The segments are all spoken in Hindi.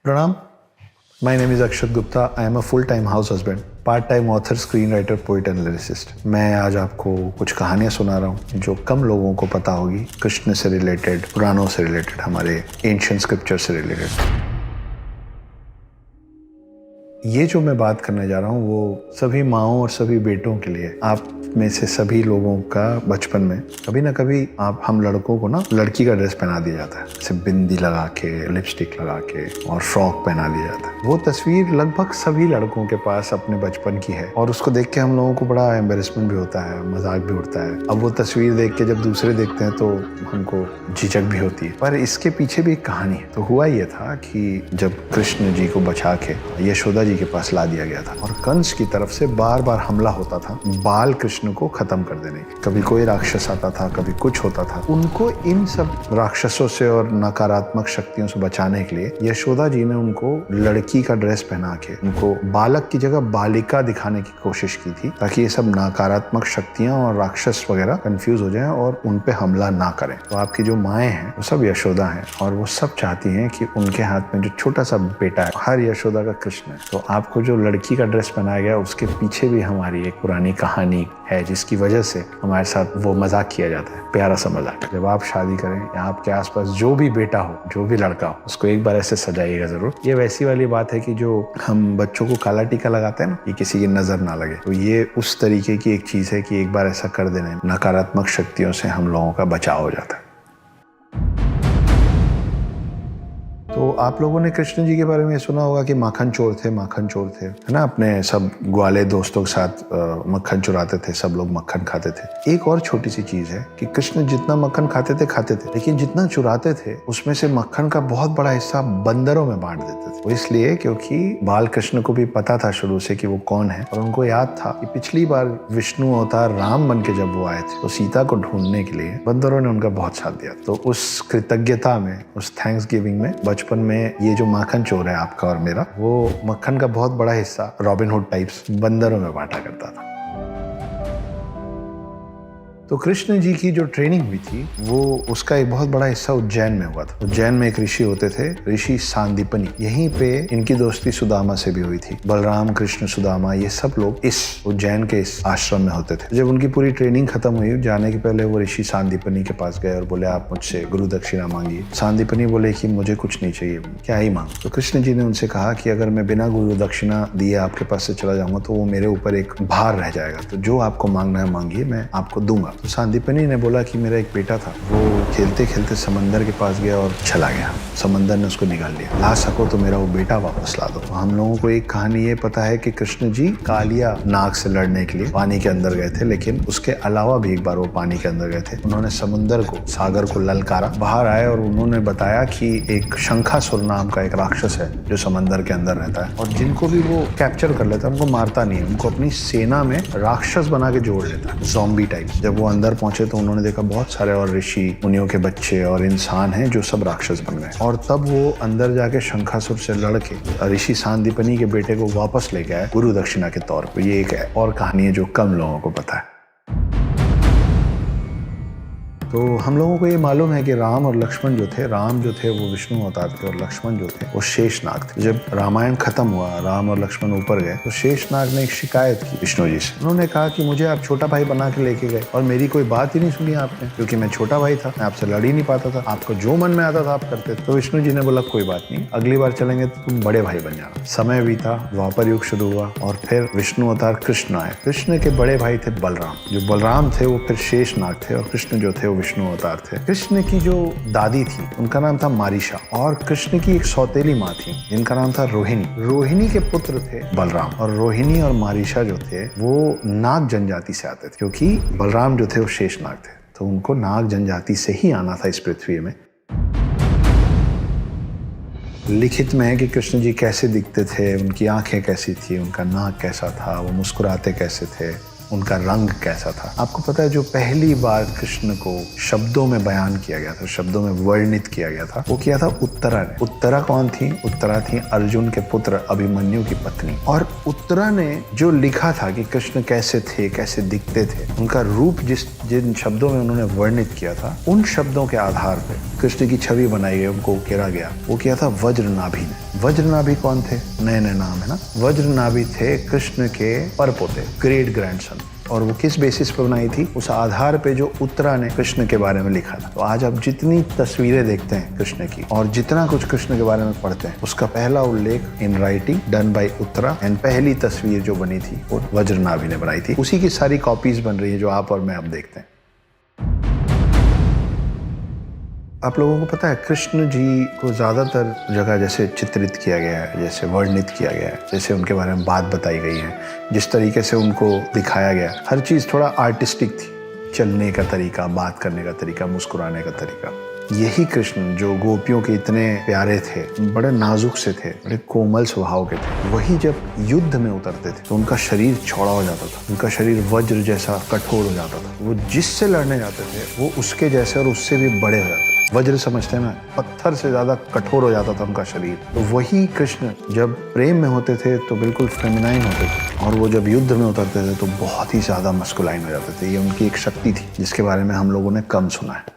Pranam, my name is Akshat Gupta. I am a full-time house husband, part-time author, screenwriter, poet and lyricist. मैं आज आपको कुछ कहानियां सुना रहा हूँ जो कम लोगों को पता होगी, कृष्ण से रिलेटेड, पुराणों से रिलेटेड, हमारे एंशिएंट स्क्रिप्चर से रिलेटेड। ये जो मैं बात करने जा रहा हूँ वो सभी माँओं और सभी बेटों के लिए। आप में से सभी लोगों का बचपन में कभी ना कभी हम लड़कों को ना लड़की का ड्रेस पहना दिया जाता है, जैसे बिंदी लगा के, लिपस्टिक लगा के और फ्रॉक पहना दिया जाता है। वो तस्वीर लगभग सभी लड़कों के पास अपने बचपन की है और उसको देख के हम लोगों को बड़ा एम्बेरसमेंट भी होता है, मजाक भी उठता है। अब वो तस्वीर देख के जब दूसरे देखते हैं तो हमको झिझक भी होती है, पर इसके पीछे भी एक कहानी है। तो हुआ ये था कि जब कृष्ण जी को बचा के यशोदा जी के पास ला दिया गया था और कंस की तरफ से बार बार हमला होता था बाल कृष्ण को खत्म कर देने की। कभी कोई राक्षस आता था, कभी कुछ होता था। उनको इन सब राक्षसों से और नकारात्मक शक्तियों से बचाने के लिए यशोदा जी ने उनको लड़की का ड्रेस पहना के उनको बालक की जगह बालिका दिखाने की कोशिश की थी, ताकि ये सब नकारात्मक शक्तियां और राक्षस वगैरह कंफ्यूज हो जाएं और उन पे हमला ना करें। तो आपकी जो माएँ हैं वो सब यशोदा हैं और वो सब चाहती हैं कि उनके हाथ में जो छोटा सा बेटा है, हर यशोदा का कृष्ण है। तो आपको जो लड़की का ड्रेस पहनाया गया उसके पीछे भी हमारी एक पुरानी कहानी है, जिसकी वजह से हमारे साथ वो मजाक किया जाता है, प्यारा सा मजाक। जब आप शादी करें या आपके आसपास जो भी बेटा हो, जो भी लड़का हो, उसको एक बार ऐसे सजाइएगा जरूर। ये वैसी वाली बात है कि जो हम बच्चों को काला टीका लगाते हैं ना, ये किसी की नजर ना लगे, तो ये उस तरीके की एक चीज है कि एक बार ऐसा कर देने नकारात्मक शक्तियों से हम लोगों का बचाव हो जाता है। तो आप लोगों ने कृष्ण जी के बारे में सुना होगा कि माखन चोर थे, है ना। अपने सब ग्वाले दोस्तों के साथ मक्खन चुराते थे, सब लोग मक्खन खाते थे। एक और छोटी सी चीज है कि कृष्ण जितना मक्खन खाते थे, लेकिन जितना चुराते थे उसमें से मक्खन का बहुत बड़ा हिस्सा बंदरों में बांट देते थे। वो इसलिए क्योंकि बाल कृष्ण को भी पता था शुरू से कि वो कौन है और उनको याद था कि पिछली बार विष्णु अवतार राम बन के जब वो आए थे तो सीता को ढूंढने के लिए बंदरों ने उनका बहुत साथ दिया। तो उस कृतज्ञता में, उस थैंक्स गिविंग में बचपन में ये जो माखन चोर है आपका और मेरा, वो मक्खन का बहुत बड़ा हिस्सा रॉबिन हुड टाइप्स बंदरों में बांटा करता था। तो कृष्ण जी की जो ट्रेनिंग हुई थी वो उसका एक बहुत बड़ा हिस्सा उज्जैन में हुआ था। उज्जैन में एक ऋषि होते थे, ऋषि सांदीपनी। यहीं पे इनकी दोस्ती सुदामा से भी हुई थी। बलराम, कृष्ण, सुदामा, ये सब लोग इस उज्जैन के इस आश्रम में होते थे। जब उनकी पूरी ट्रेनिंग खत्म हुई, जाने के पहले वो ऋषि सांदीपनी के पास गए और बोले आप मुझसे गुरु दक्षिणा मांगिए। सांदीपनी बोले कि मुझे कुछ नहीं चाहिए, क्या ही मांग। तो कृष्ण जी ने उनसे कहा कि अगर मैं बिना गुरु दक्षिणा दिए आपके पास से चला जाऊंगा तो वो मेरे ऊपर एक भार रह जाएगा, तो जो आपको मांगना है मांगिए, मैं आपको दूंगा। तो सांदीपनी ने बोला कि मेरा एक बेटा था, वो खेलते खेलते समंदर के पास गया और चला गया, समंदर ने उसको निकाल लिया। ला सको तो मेरा वो बेटा वापस ला दो। तो हम लोगों को एक कहानी ये पता है कि कृष्ण जी कालिया नाग से लड़ने के लिए पानी के अंदर गए थे, लेकिन उसके अलावा भी एक बार वो पानी के अंदर गए थे। उन्होंने समुंदर को, सागर को ललकारा, बाहर आए और उन्होंने बताया कि एक शंखासुर नाम का एक राक्षस है जो समंदर के अंदर रहता है और जिनको भी वो कैप्चर कर लेता है उनको मारता नहीं है, उनको अपनी सेना में राक्षस बना के जोड़ लेता है, ज़ॉम्बी टाइप। जब वो अंदर पहुंचे तो उन्होंने देखा बहुत सारे और ऋषि मुनियों के बच्चे और इंसान हैं जो सब राक्षस बन गए और तब वो अंदर जाके शंखासुर से लड़के ऋषि सांदीपनी के बेटे को वापस लेके आए गुरु दक्षिणा के तौर पर। ये एक और कहानी है जो कम लोगों को पता है। तो हम लोगों को ये मालूम है कि राम और लक्ष्मण जो थे, राम जो थे वो विष्णु अवतार थे और लक्ष्मण जो थे वो शेषनाग थे। जब रामायण खत्म हुआ, राम और लक्ष्मण ऊपर गए तो शेषनाग ने एक शिकायत की विष्णु जी से। उन्होंने कहा कि मुझे आप छोटा भाई बना के लेके गए और मेरी कोई बात ही नहीं सुनी आपने, क्योंकि मैं छोटा भाई था, मैं आपसे लड़ ही नहीं पाता था, आपको जो मन में आता था आप करते थे। तो विष्णु जी ने बोला कोई बात नहीं, अगली बार चलेंगे तो तुम बड़े भाई बन जाना। समय बीता, द्वापर युग शुरू हुआ और फिर विष्णु अवतार कृष्ण आए। कृष्ण के बड़े भाई थे बलराम, जो बलराम थे वो फिर शेषनाग थे और कृष्ण जो थे विष्णु अवतार थे। कृष्ण की जो दादी थी उनका नाम था मारीशा और कृष्ण की एक सौतेली माँ थी जिनका नाम था रोहिणी। रोहिणी के पुत्र थे बलराम और रोहिणी और मारीशा जो थे वो नाग जनजाति से आते थे, क्योंकि बलराम जो थे वो शेषनाग थे, तो उनको नाग जनजाति से ही आना था इस पृथ्वी में। लिखित में है कि कृष्ण जी कैसे दिखते थे, उनकी आंखें कैसी थी, उनका नाक कैसा था, वो मुस्कुराते कैसे थे, उनका रंग कैसा था। आपको पता है जो पहली बार कृष्ण को शब्दों में बयान किया गया था, शब्दों में वर्णित किया गया था, वो किया था उत्तरा ने। उत्तरा कौन थी? उत्तरा थी अर्जुन के पुत्र अभिमन्यु की पत्नी। और उत्तरा ने जो लिखा था कि कृष्ण कैसे थे, कैसे दिखते थे, उनका रूप जिन शब्दों में उन्होंने वर्णित किया था, उन शब्दों के आधार पर कृष्ण की छवि बनाई गई, उनको उकेरा गया। वो किया था वज्र नाभि ने। वज्रनाभि कौन थे? नए नए नाम है ना। वज्रनाभि थे कृष्ण के परपोते, ग्रेट ग्रैंडसन। और वो किस बेसिस पर बनाई थी? उस आधार पे जो उत्तरा ने कृष्ण के बारे में लिखा था। तो आज आप जितनी तस्वीरें देखते हैं कृष्ण की और जितना कुछ कृष्ण के बारे में पढ़ते हैं, उसका पहला उल्लेख in writing done by Uttara. And पहली तस्वीर जो बनी थी वो वज्रनाभि ने बनाई थी। उसी की सारी कॉपीज बन रही है जो आप और मैं अब देखते हैं। आप लोगों को पता है कृष्ण जी को ज्यादातर जगह जैसे चित्रित किया गया है, जैसे वर्णित किया गया है, जैसे उनके बारे में बात बताई गई है, जिस तरीके से उनको दिखाया गया, हर चीज थोड़ा आर्टिस्टिक थी। चलने का तरीका, बात करने का तरीका, मुस्कुराने का तरीका। यही कृष्ण जो गोपियों के इतने प्यारे थे, बड़े नाजुक से थे, बड़े कोमल स्वभाव के थे, वही जब युद्ध में उतरते थे तो उनका शरीर चौड़ा हो जाता था, उनका शरीर वज्र जैसा कठोर हो जाता था। वो जिससे लड़ने जाते थे वो उसके जैसे और उससे भी बड़े हो जाते थे। वज्र समझते हैं ना, पत्थर से ज्यादा कठोर हो जाता था उनका शरीर। तो वही कृष्ण जब प्रेम में होते थे तो बिल्कुल फेमिनाइन होते थे, और वो जब युद्ध में उतरते थे तो बहुत ही ज्यादा मस्कुलाइन हो जाते थे। ये उनकी एक शक्ति थी जिसके बारे में हम लोगों ने कम सुना है।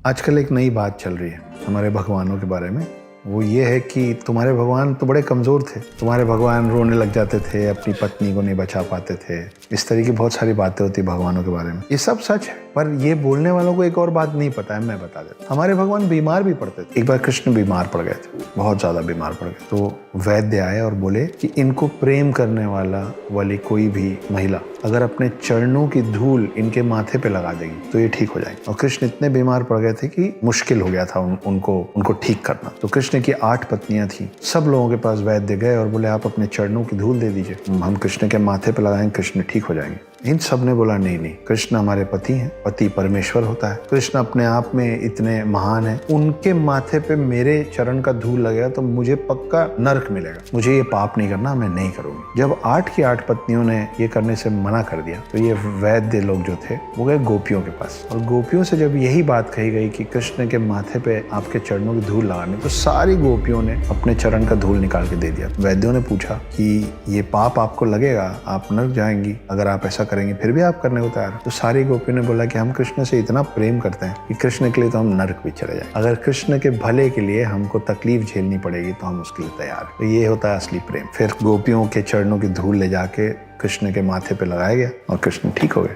आजकल एक नई बात चल रही है हमारे भगवानों के बारे में। वो ये है कि तुम्हारे भगवान तो बड़े कमज़ोर थे, तुम्हारे भगवान रोने लग जाते थे, अपनी पत्नी को नहीं बचा पाते थे। इस तरह की बहुत सारी बातें होती भगवानों के बारे में। ये सब सच है, पर ये बोलने वालों को एक और बात नहीं पता है, मैं बता देता। हमारे भगवान बीमार भी पड़ते थे। एक बार कृष्ण बीमार पड़ गए थे, बहुत ज़्यादा बीमार पड़ गए। तो वैद्य आए और बोले कि इनको प्रेम करने वाली कोई भी महिला अगर अपने चरणों की धूल इनके माथे पे लगा देगी तो ये ठीक हो जाएगी। और कृष्ण इतने बीमार पड़ गए थे कि मुश्किल हो गया था उनको ठीक करना। तो कृष्ण की 8 पत्नियां थी। सब लोगों के पास वैद्य गए और बोले आप अपने चरणों की धूल दे दीजिए, हम कृष्ण के माथे पे लगाएंगे, कृष्ण ठीक हो जाएंगे। इन सब ने बोला नहीं नहीं, कृष्ण हमारे पति हैं, पति परमेश्वर होता है, कृष्ण अपने आप में इतने महान है, उनके माथे पे मेरे चरण का धूल लगेगा तो मुझे पक्का नरक मिलेगा, मुझे ये पाप नहीं करना, मैं नहीं करूंगी। जब 8 की 8 पत्नियों ने ये करने से मना कर दिया तो ये वैद्य लोग जो थे वो गए गोपियों के पास, और गोपियों से जब यही बात कही गई कि कृष्ण के माथे पे आपके चरणों की धूल लगानी, तो सारी गोपियों ने अपने चरण का धूल निकाल के दे दिया। वैद्यों ने पूछा कि ये पाप आपको लगेगा, आप नरक जाएंगी अगर आप ऐसा करेंगे, फिर भी आप करने को तैयार। तो सारी गोपियों ने बोला कि हम कृष्ण से इतना प्रेम करते हैं कि कृष्ण के लिए तो हम नरक भी चले जाएं। अगर कृष्ण के भले के लिए हमको तकलीफ झेलनी पड़ेगी तो हम उसके लिए तैयार हैं। तो ये होता है असली प्रेम। फिर गोपियों के चरणों की धूल ले जाके कृष्ण के माथे पे लगाया गया और कृष्ण ठीक हो गए।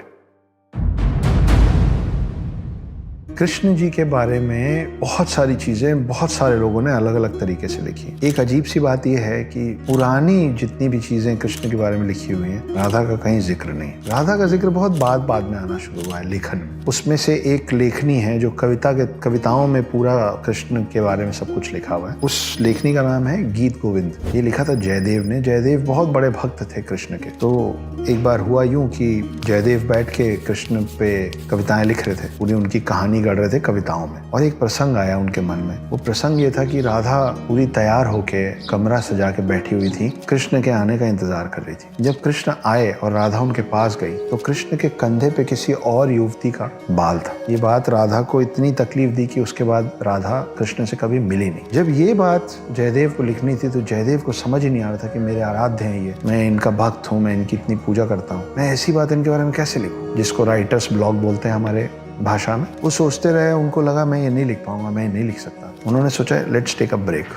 कृष्ण जी के बारे में बहुत सारी चीजें बहुत सारे लोगों ने अलग अलग तरीके से लिखी। एक अजीब सी बात यह है कि पुरानी जितनी भी चीजें कृष्ण के बारे में लिखी हुई हैं, राधा का कहीं जिक्र नहीं। राधा का जिक्र बहुत बाद में आना शुरू हुआ है लेखन में। उसमें से एक लेखनी है जो कविताओं में पूरा कृष्ण के बारे में सब कुछ लिखा हुआ है। उस लेखनी का नाम है गीत गोविंद। ये लिखा था जयदेव ने। जयदेव बहुत बड़े भक्त थे कृष्ण के। तो एक बार हुआ यूं कि जयदेव बैठ के कृष्ण पे कविताएं लिख रहे थे, पूरी उनकी कहानी गढ़ रहे थे कविताओं में। और एक प्रसंग आया उनके मन में। वो प्रसंग ये था कि राधा पूरी तैयार होके कमरा सजा के बैठी हुई थी, कृष्ण के आने का इंतजार कर रही थी। जब कृष्ण आए और राधा उनके पास गई तो कृष्ण के कंधे पे किसी और युवती का बाल था। ये बात राधा को इतनी तकलीफ दी कि उसके बाद राधा कृष्ण से कभी मिली नहीं। जब ये बात जयदेव को लिखनी थी तो जयदेव को समझ ही नहीं आ रहा था कि मेरे आराध्य हैं ये, मैं इनका भक्त हूँ, मैं इनकी इतनी पूजा करता हूँ, मैं ऐसी बात इनके बारे में कैसे लिखूं, जिसको राइटर्स ब्लॉक बोलते हैं हमारे भाषा में। वो सोचते रहे, उनको लगा मैं ये नहीं लिख पाऊंगा, मैं ये नहीं लिख सकता। उन्होंने सोचा लेट्स टेक अ ब्रेक।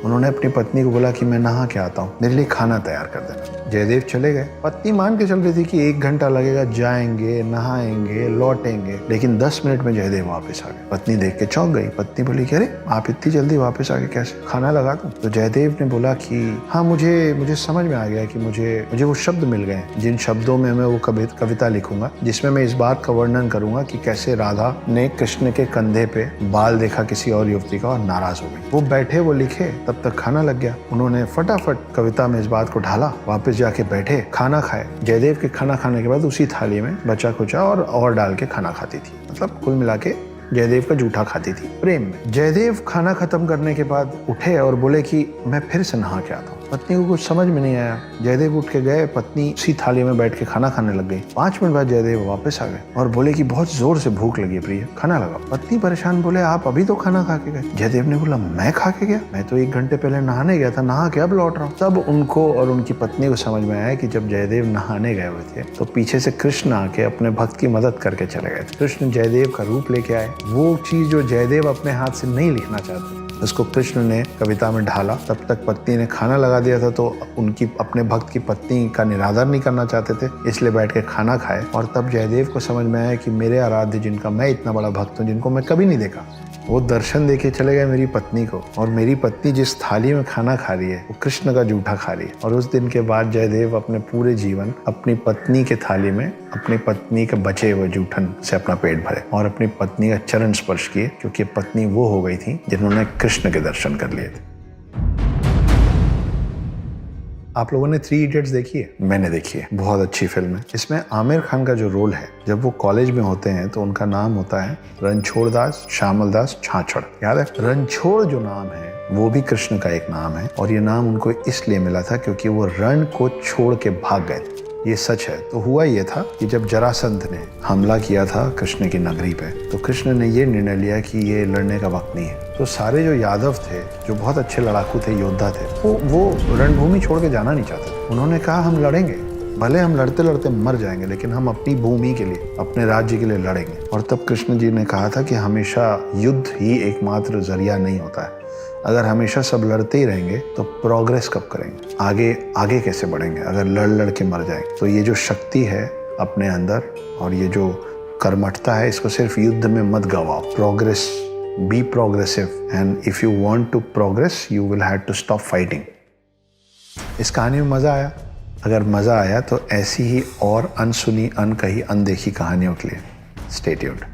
उन्होंने अपनी पत्नी को बोला कि मैं नहा के आता हूँ, मेरे लिए खाना तैयार कर देना। जयदेव चले गए। पत्नी मान के चल रही थी कि 1 घंटा लगेगा, जाएंगे, नहाएंगे, लौटेंगे, लेकिन 10 मिनट में जयदेव वापस आ गए। पत्नी देख के चौंक गई। पत्नी बोली कि अरे आप इतनी जल्दी वापस आ गए, कैसे, खाना लगा दूं? तो जयदेव ने बोला कि हाँ, मुझे समझ में आ गया कि मुझे वो शब्द मिल गए जिन शब्दों में मैं वो कविता लिखूंगा, जिसमें मैं इस बात का वर्णन करूंगा कि कैसे राधा ने कृष्ण के कंधे पे बाल देखा किसी और युवती का और नाराज हो गई। वो बैठे, वो लिखे, तब तक खाना लग गया। उन्होंने फटाफट कविता में इस बात को ढाला, वापस जाके बैठे, खाना खाए। जयदेव के खाना खाने के बाद उसी थाली में बचा कुचा और डाल के खाना खाती थी। मतलब कुल मिला के जयदेव का जूठा खाती थी प्रेम में। जयदेव खाना खत्म करने के बाद उठे और बोले कि मैं फिर से नहा के आता हूँ। पत्नी को कुछ समझ में नहीं आया। जयदेव उठ के गए, पत्नी उसी थाली में बैठ के खाना खाने लग गई। 5 मिनट बाद जयदेव वापस आ गए और बोले कि बहुत जोर से भूख लगी है प्रिय, खाना लगाओ। पत्नी परेशान, बोले आप अभी तो खाना खा के गए। जयदेव ने बोला मैं खा के गया, मैं तो 1 घंटे पहले नहाने गया था, नहा के अब लौट रहा हूँ। तब उनको और उनकी पत्नी को समझ में आया कि जब जयदेव नहाने गए हुए थे तो पीछे से कृष्ण आके अपने भक्त की मदद करके चले गए थे। कृष्ण जयदेव का रूप लेके आए, वो चीज जो जयदेव अपने हाथ से नहीं लिखना चाहते, उसको कृष्ण ने कविता में ढाला। तब तक पत्नी ने खाना लगा दिया था, तो उनकी अपने भक्त की पत्नी का निरादर नहीं करना चाहते थे, इसलिए बैठ के खाना खाए। और तब जयदेव को समझ में आया कि मेरे आराध्य, जिनका मैं इतना बड़ा भक्त हूँ, जिनको मैं कभी नहीं देखा, वो दर्शन देके चले गए मेरी पत्नी को, और मेरी पत्नी जिस थाली में खाना खा रही है वो कृष्ण का जूठा खा रही है। और उस दिन के बाद जयदेव अपने पूरे जीवन अपनी पत्नी के थाली में अपनी पत्नी के बचे हुए जूठन से अपना पेट भरे और अपनी पत्नी का चरण स्पर्श किए, क्योंकि पत्नी वो हो गई थी जिन्होंने कृष्ण के दर्शन कर लिए थे। आप लोगों ने 3 इडियट्स देखी है? मैंने देखी है, बहुत अच्छी फिल्म है। इसमें आमिर खान का जो रोल है, जब वो कॉलेज में होते हैं तो उनका नाम होता है रणछोड़ दास श्यामल दास छाछड़। याद है? रणछोड़ जो नाम है वो भी कृष्ण का एक नाम है, और ये नाम उनको इसलिए मिला था क्योंकि वो रण को छोड़ के भाग गए थे। ये सच है। तो हुआ ये था कि जब जरासंध ने हमला किया था कृष्ण की नगरी पे, तो कृष्ण ने ये निर्णय लिया कि ये लड़ने का वक्त नहीं है। तो सारे जो यादव थे, जो बहुत अच्छे लड़ाकू थे, योद्धा थे, वो रणभूमि छोड़ के जाना नहीं चाहते थे। उन्होंने कहा हम लड़ेंगे, भले हम लड़ते लड़ते मर जाएंगे, लेकिन हम अपनी भूमि के लिए, अपने राज्य के लिए लड़ेंगे। और तब कृष्ण जी ने कहा था कि हमेशा युद्ध ही एकमात्र जरिया नहीं होता है। अगर हमेशा सब लड़ते ही रहेंगे तो प्रोग्रेस कब करेंगे, आगे कैसे बढ़ेंगे अगर लड़ के मर जाएंगे। तो ये जो शक्ति है अपने अंदर और ये जो कर्मठता है, इसको सिर्फ युद्ध में मत गवाओ। Progress, be progressive, and if you want to progress you will have to stop fighting. इस कहानी में मजा आया? अगर मजा आया तो ऐसी ही और अनसुनी, अनकही, अनदेखी कहानियों के लिए स्टे ट्यून्ड।